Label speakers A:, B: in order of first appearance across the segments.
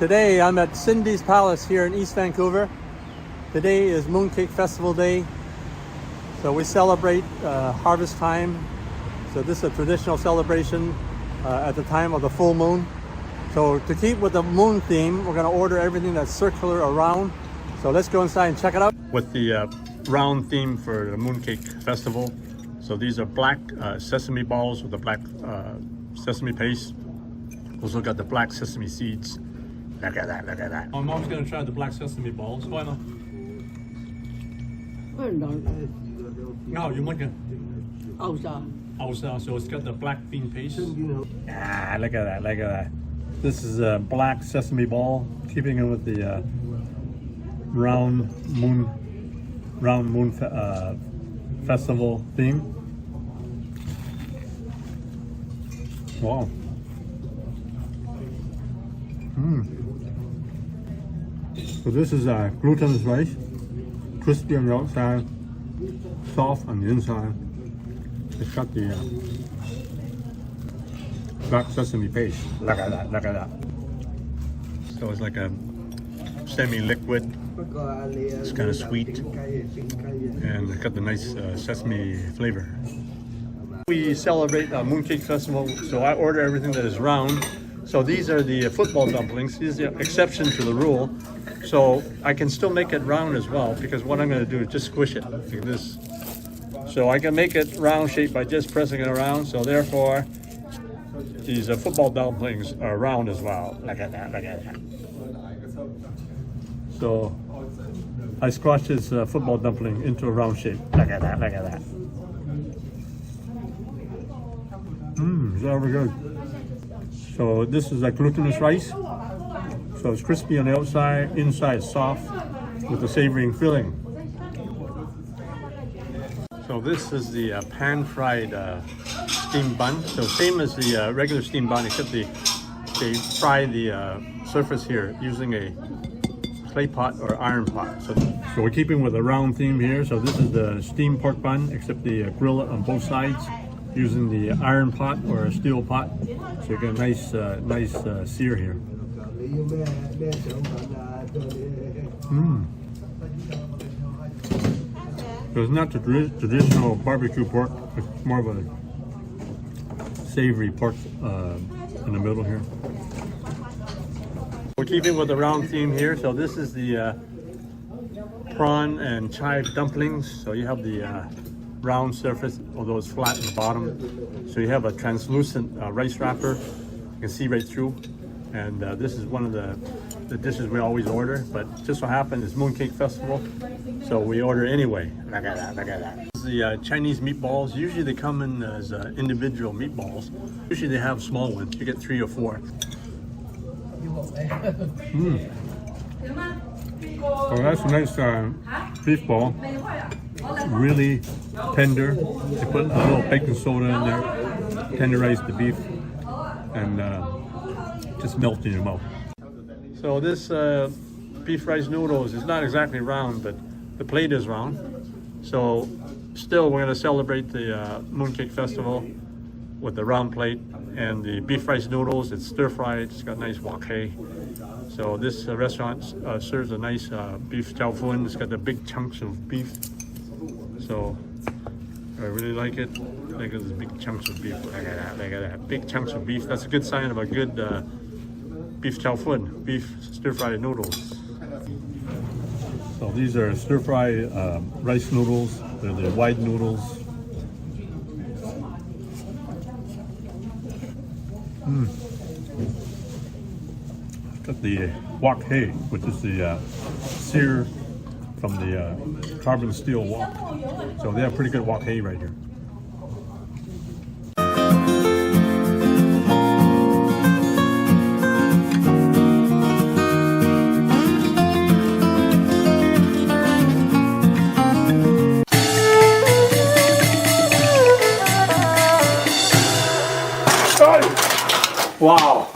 A: Today I'm at Cindy's Palace here in East Vancouver. Today is Mooncake Festival Day. So we celebrate harvest time. So this is a traditional celebration at the time of the full moon. So to keep with the moon theme, we're going to order everything that's circular around. So let's go inside and check it out. With the round theme for the Mooncake Festival. So these are black sesame balls with the black sesame paste. Also got the black sesame seeds. Look at that, look at that. My mom's going to try the black sesame balls. Why not? No, you want it? So it's got the black bean paste. Ah, look at that, look at that. This is a black sesame ball, keeping it with the round moon festival theme. Wow. So this is glutinous rice, crispy on the outside, soft on the inside. It's got the black sesame paste. Look at that, look at that. So it's like a semi-liquid. It's kind of sweet, and it's got the nice sesame flavor. We celebrate Mooncake Festival, so I order everything that is round. So these are the football dumplings. These are the exception to the rule. So I can still make it round as well, because what I'm going to do is just squish it like this. So I can make it round shape by just pressing it around. So therefore, these football dumplings are round as well. Look at that, look at that. So I squashed this football dumpling into a round shape. Look at that, look at that. It's very good. So this is like glutinous rice. So it's crispy on the outside, inside is soft with a savory filling. So this is the pan-fried steamed bun. So same as the regular steamed bun, except they fry the surface here using a clay pot or iron pot. So we're keeping with a round theme here. So this is the steamed pork bun, except the grill it on both sides using the iron pot or a steel pot. So you get a nice sear here. So it's not the traditional barbecue pork, it's more of a savory pork in the middle here. We're keeping with the round theme here. So this is the prawn and chive dumplings. So you have the round surface, although it's flat in the bottom. So you have a translucent rice wrapper. You can see right through. And this is one of the dishes we always order, but just so happens it's Mooncake Festival, so we order anyway. Look at that, look at that. This is the Chinese meatballs. Usually they come in as individual meatballs. Usually they have small ones. You get 3 or 4. Oh, that's a nice beef ball. Really tender. They put a little baking soda in there, tenderize the beef, and just melt in your mouth. So this beef rice noodles is not exactly round, but the plate is round. So still we're going to celebrate the Mooncake Festival with the round plate and the beef rice noodles. It's stir fried. It's got nice wok hei. So this restaurant serves a nice beef chow fun. It's got the big chunks of beef. So I really like it. Look at those big chunks of beef. Look at that, look at that. Big chunks of beef. That's a good sign of a good beef chow fun, beef stir-fried noodles. So these are stir-fried rice noodles. They're the wide noodles. It's got the wok hei, which is the sear from the carbon steel wok. So they have pretty good wok hei right here. Wow.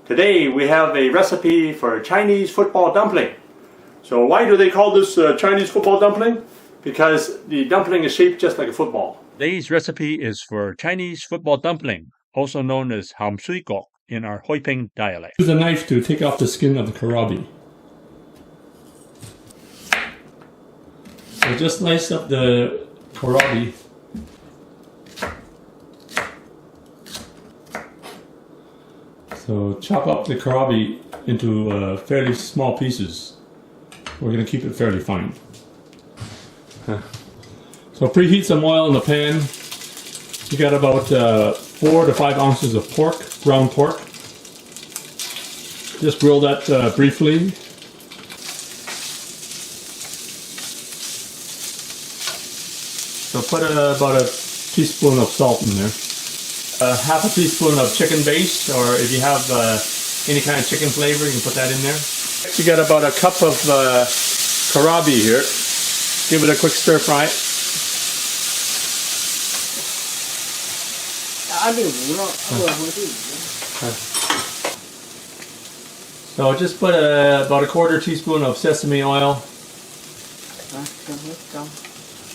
A: Today we have a recipe for Chinese football dumpling. So why do they call this Chinese football dumpling? Because the dumpling is shaped just like a football. Today's recipe is for Chinese football dumpling, also known as ham sui gok. in our Hoiping dialect.
B: Use a knife to take off the skin of the kohlrabi. So just slice up the kohlrabi. So chop up the kohlrabi into fairly small pieces. We're going to keep it fairly fine. So preheat some oil in the pan. You got about 4 to 5 ounces of pork, ground pork. Just grill that briefly. So put about a teaspoon of salt in there. Half a teaspoon of chicken base, or if you have any kind of chicken flavor, you can put that in there. You got about a cup of kohlrabi here. Give it a quick stir fry. So just put about a quarter teaspoon of sesame oil.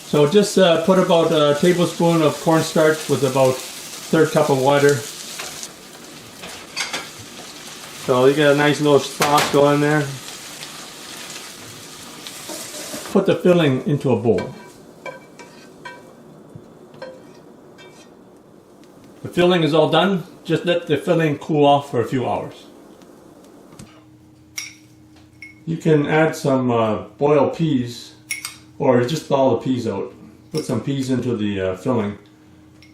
B: So just put about a tablespoon of cornstarch with about 1/3 cup of water. So you got a nice little sauce going there. Put the filling into a bowl. The filling is all done. Just let the filling cool off for a few hours. You can add some boiled peas, or just thaw the peas out. Put some peas into the filling.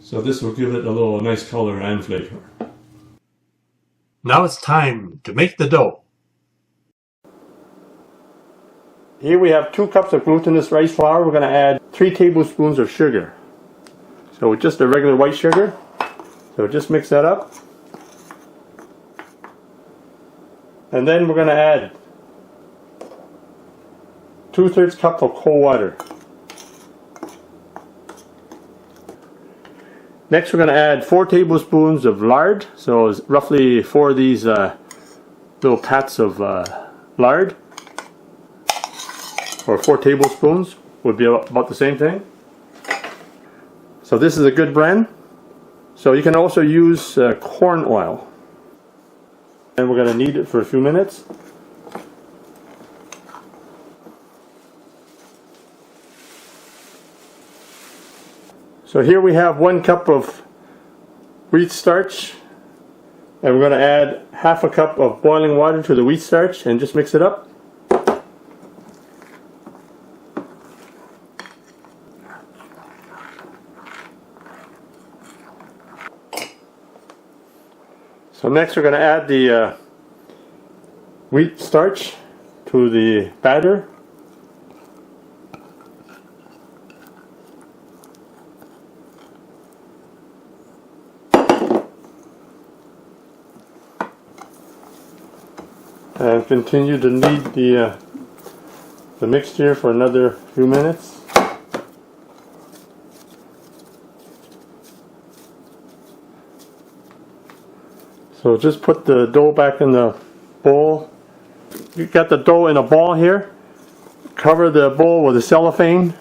B: So this will give it a little nice color and flavor. Now it's time to make the dough. Here we have 2 cups of glutinous rice flour. We're going to add 3 tablespoons of sugar. So just a regular white sugar. So just mix that up. And then we're going to add 2/3 cup of cold water. Next we're going to add 4 tablespoons of lard. So it's roughly 4 of these little pats of lard. Or 4 tablespoons would be about the same thing. So this is a good blend. So you can also use corn oil. And we're going to knead it for a few minutes. So here we have 1 cup of wheat starch, and we're going to add 1/2 cup of boiling water to the wheat starch and just mix it up. So next we're going to add the wheat starch to the batter. And continue to knead the mixture for another few minutes. So just put the dough back in the bowl. You got the dough in a ball here. Cover the bowl with a cellophane.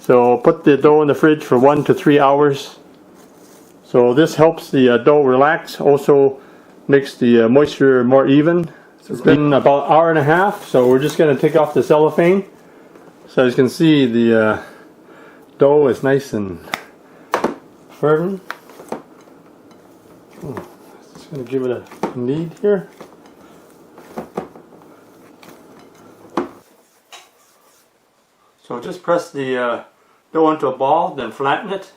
B: So put the dough in the fridge for 1 to 3 hours. So this helps the dough relax. Also makes the moisture more even. It's been about an hour and a half, so we're just going to take off the cellophane. So as you can see, the dough is nice and firm. Just going to give it a knead here. So just press the dough into a ball, then flatten it.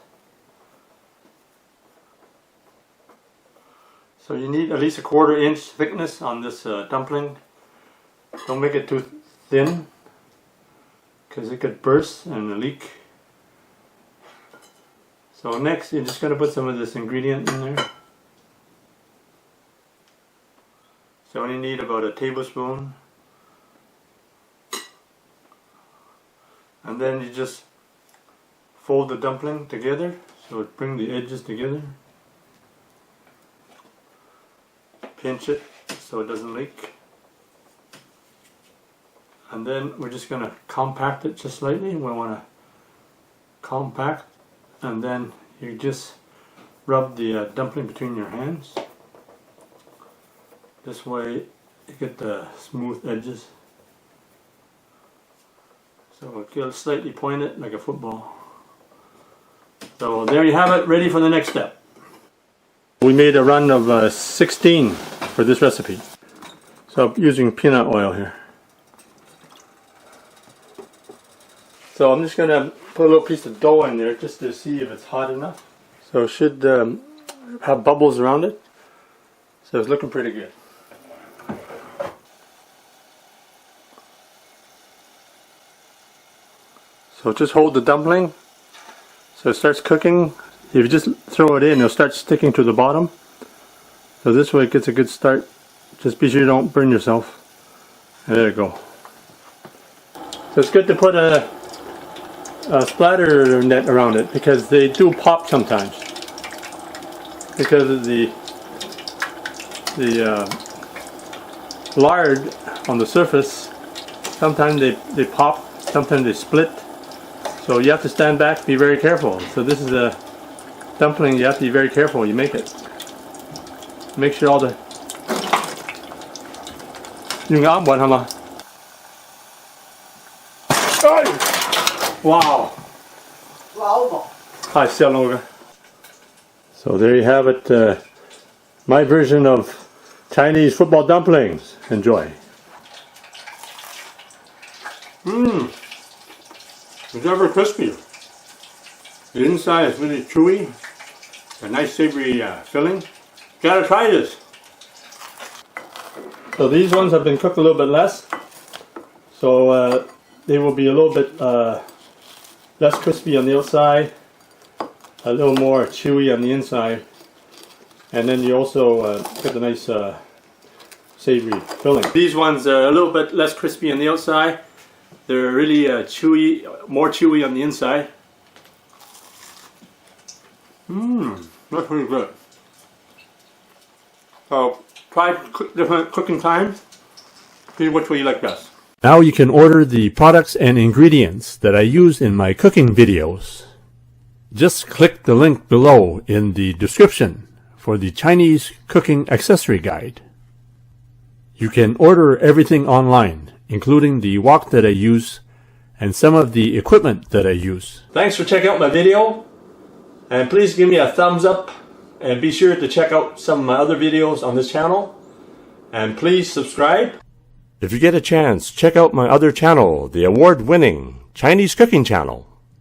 B: So you need at least a 1/4 inch thickness on this dumpling. Don't make it too thin, because it could burst and leak. So next you're just going to put some of this ingredient in there. So you need about a tablespoon. And then you just fold the dumpling together, so bring the edges together. Pinch it so it doesn't leak. And then we're just going to compact it just slightly. We want to compact, and then you just rub the dumpling between your hands. This way you get the smooth edges. So it gets slightly pointed like a football. So there you have it, ready for the next step. We made a run of 16 for this recipe. So I'm using peanut oil here. So I'm just going to put a little piece of dough in there just to see if it's hot enough. So it should have bubbles around it. So it's looking pretty good. So just hold the dumpling. So it starts cooking. If you just throw it in, it'll start sticking to the bottom. So this way it gets a good start. Just be sure you don't burn yourself. And there you go. So it's good to put a splatter net around it because they do pop sometimes. Because of the lard on the surface, sometimes they pop, sometimes they split. So you have to stand back, be very careful. So this is a dumpling, you have to be very careful when you make it. Make sure all the... Yung ám bẩn hả mà? Wow! Hi, so there you have it, my version of Chinese football dumplings. Enjoy. It's ever crispy. The inside is really chewy. A nice savory filling. Gotta try this. So these ones have been cooked a little bit less. So they will be a little bit less crispy on the outside. A little more chewy on the inside. And then you also get the nice savory filling. These ones are a little bit less crispy on the outside. They're really chewy, more chewy on the inside. That's pretty good. So try different cooking times. See which way you like best.
C: Now you can order the products and ingredients that I use in my cooking videos. Just click the link below in the description for the Chinese cooking accessory guide. You can order everything online, including the wok that I use and some of the equipment that I use.
B: Thanks for checking out my video, and please give me a thumbs up, and be sure to check out some of my other videos on this channel, and please subscribe.
C: If you get a chance, check out my other channel, the award-winning Chinese cooking channel.